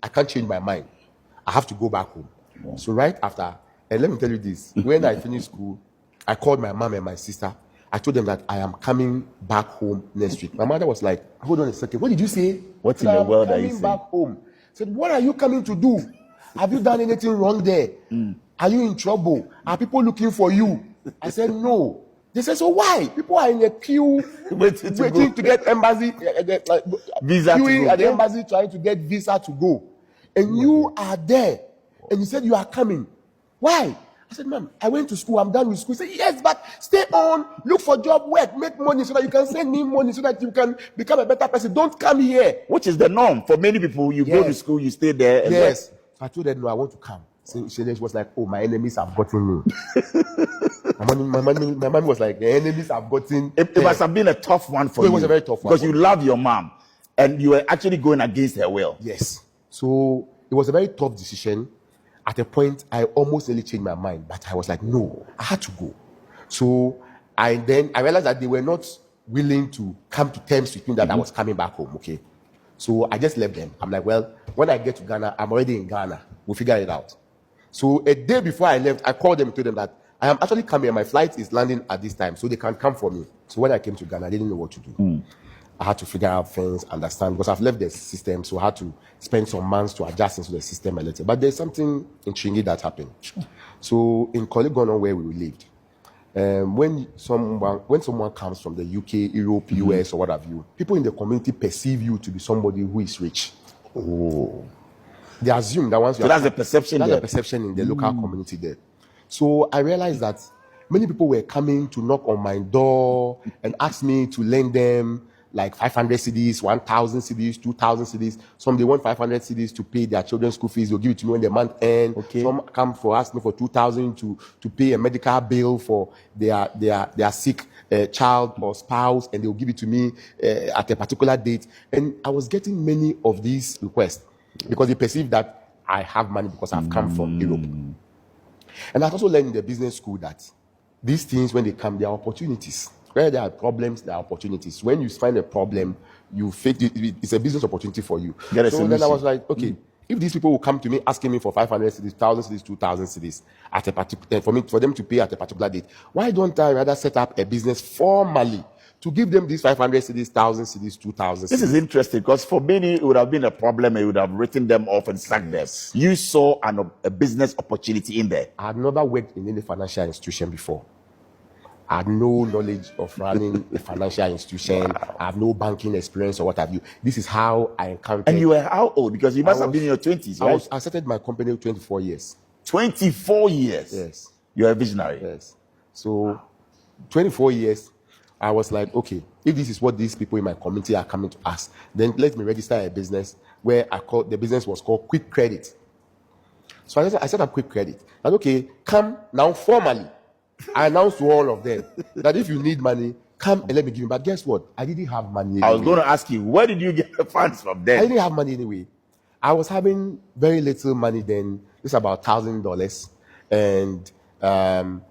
I can't change my mind. I have to go back home. So right after, and let me tell you this, when I finished school, I called my mom and my sister. I told them that I am coming back home next week. My mother was like, hold on a second. What did you say? What in the world are you saying? saying? Back home. I said, what are you coming to do? Have you done anything wrong there? Are you in trouble? Are people looking for you? I said, no. They said, so why? People are in a queue waiting to get embassy visa to go. at the embassy trying to get visa to go. And you are there. And you said you are coming. Why? I said, ma'am, I went to school. I'm done with school. She said, yes, but stay on. Look for job, work, make money so that you can send me money so that you can become a better person. Don't come here. Which is the norm for many people. You go to school, you stay there. And yes. I told her, no, I want to come. So she was like, oh, my enemies have gotten me. my mom was like, the enemies have gotten. It must have been a tough one for you. It was a very tough one. Because you love your mom and you were actually going against her will. Yes. So it was a very tough decision. At a point, I almost nearly changed my mind, but I was like, no, I had to go. So I realized that they were not willing to come to terms with me that I was coming back home, okay? So I just left them. I'm like, well, when I get to Ghana, I'm already in Ghana. We'll figure it out. So a day before I left, I called them and told them that I am actually coming and my flight is landing at this time, so they can come for me. So when I came to Ghana, I didn't know what to do. I had to figure out things, understand, because I've left the system, so I had to spend some months to adjust into the system a little. But there's something intriguing that happened. So in Colegono, where we lived, when someone comes from the UK, Europe, US, or what have you, people in the community perceive you to be somebody who is rich. Oh. They assume that once you that's the perception. That's the perception in the local community there. So I realized that many people were coming to knock on my door and ask me to lend them like 500 cedis, 1,000 cedis, 2,000 cedis. Some they want 500 cedis to pay their children's school fees. They'll give it to me when the month ends. Okay. Some come for ask me for 2,000 to pay a medical bill for their sick child or spouse, and they'll give it to me at a particular date. And I was getting many of these requests because they perceive that I have money because I've come from Europe. And I've also learned in the business school that these things, when they come, they are opportunities. Where there are problems, there are opportunities. When you find a problem, you face it, it's a business opportunity for you. So then I was like, okay, if these people will come to me asking me for 500 cedis, 1,000 cedis, 2,000 cedis at a particular, for them to pay at a particular date, why don't I rather set up a business formally to give them these 500 cedis, 1,000 cedis, 2,000 cedis? This is interesting because for many it would have been a problem and you would have written them off and sacked them. You saw a business opportunity in there. I had never worked in any financial institution before. I had no knowledge of running a financial institution. I have no banking experience or what have you. This is how I encountered. And you were how old? Because you must have been in your 20s, right? I started my company with 24 years. 24 years? Yes. You're a visionary. Yes. So 24 years, I was like, okay, if this is what these people in my community are coming to ask, then let me register a business where the business was called Quick Credit. So I set up Quick Credit. And okay, come now formally. I announced to all of them that if you need money, come and let me give you. But guess what? I didn't have money anyway. I was going to ask you, where did you get the funds from then? I didn't have money anyway. I was having very little money then. It's about $1,000. And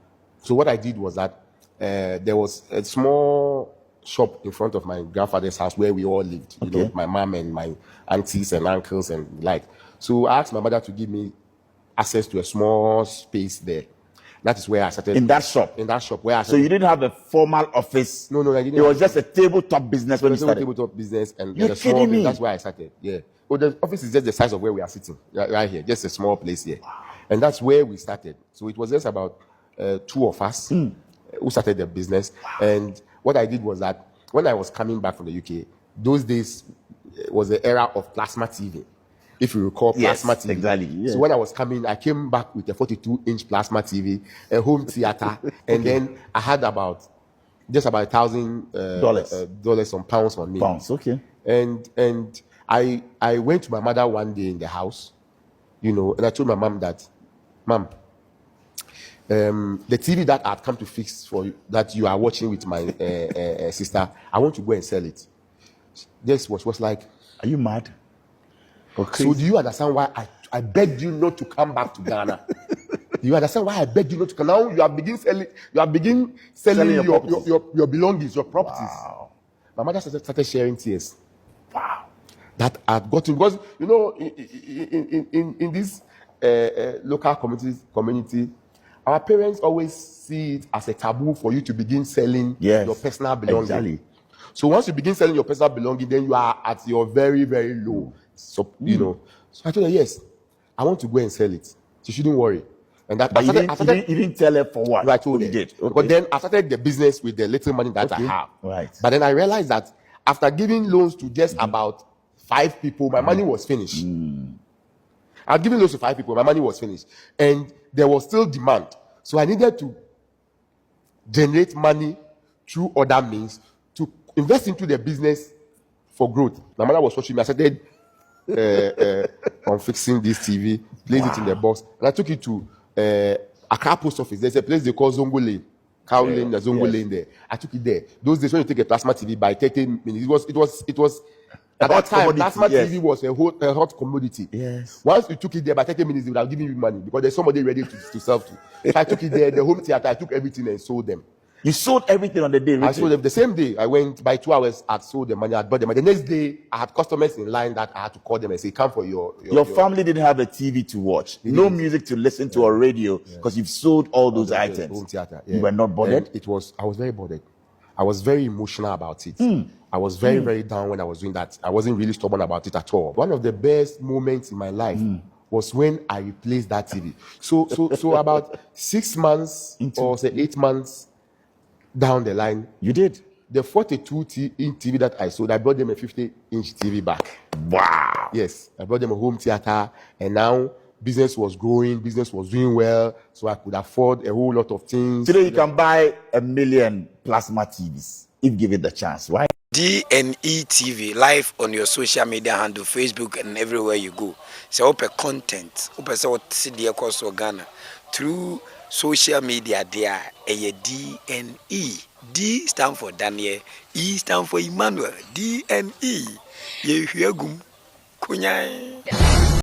so what I did was that there was a small shop in front of my grandfather's house where we all lived. You know, my mom and my aunties and uncles and like. So I asked my mother to give me access to a small space there. That is where I started. In that shop? In that shop. Where I started. So you didn't have a formal office? No, I didn't. It was just a tabletop business when you started? Tabletop business. And you're kidding me? That's where I started, yeah. Well, the office is just the size of where we are sitting, right here. Just a small place here. Wow. And that's where we started. So it was just about 2 of us who started the business. Wow. And what I did was that when I was coming back from the UK, those days was the era of plasma TV. If you recall, plasma TV. Exactly. Yeah. So when I was coming, I came back with a 42-inch plasma TV, a home theater, and then I had about $1,000 on pounds on me. Pounds, okay. And I went to my mother one day in the house, you know, and I told my mom that, Mom, the TV that I've come to fix for you, that you are watching with my sister, I want to go and sell it. This was like, are you mad? Okay. So do you understand why I begged you not to come back to Ghana? Do you understand why I begged you not to come? Now you have begin selling your belongings, your properties. Wow. My mother started sharing tears. Wow. that had gotten, because you know, in this local community, our parents always see it as a taboo for you to begin selling Yes, your personal belongings. exactly. So once you begin selling your personal belongings, then you are at your very, very low. So you know. So I told her, yes, I want to go and sell it. She shouldn't worry. And that But I started, you didn't tell her for what? I told you her. did. But Okay. then I started the business with the little money that I Okay. have. Right. But then I realized that after giving loans to just about 5 people, my money was finished. I had given loans to 5 people, my money was finished. And there was still demand. So I needed to generate money through other means to invest into the business for growth. My mother was watching me. I started on fixing this TV, placed it in the box, and I took it to Accra Post Office. There's a place they call Zongo Lane. Cow Lane, there's Zongo Lane there. I took it there. Those days when you take a plasma TV by 30 minutes, it was at that time, plasma TV was a hot commodity. Yes. Once you took it there by 30 minutes, they would have given you money because there's somebody ready to sell to. So I took it there, the home theater, I took everything and sold them. You sold everything on the day. I sold them the same day. I went by 2 hours. I sold the money. I bought them. And the next day, I had customers in line that I had to call them and say, "Come for your family didn't have a TV to watch, no music to listen to, or radio, because you've sold all those items. home theater." You were not bothered. And I was very bothered. I was very emotional about it. I was very, very down when I was doing that. I wasn't really stubborn about it at all. One of the best moments in my life was when I replaced that TV. So about 6 months or say 8 months down the line, You did. the 42-inch TV that I sold, I brought them a 50-inch TV back. Wow. Yes, I brought them a home theater, and now business was growing, business was doing well, so I could afford a whole lot of things. Today you can buy 1 million plasma TVs if given the chance. Why? DNE TV live on your social media handle, Facebook and everywhere you go. So open content, open so what see the course of Ghana through social media. There a DNE. D stand for Daniel, E stand for Emmanuel. DNE. Ye huegum kunyai.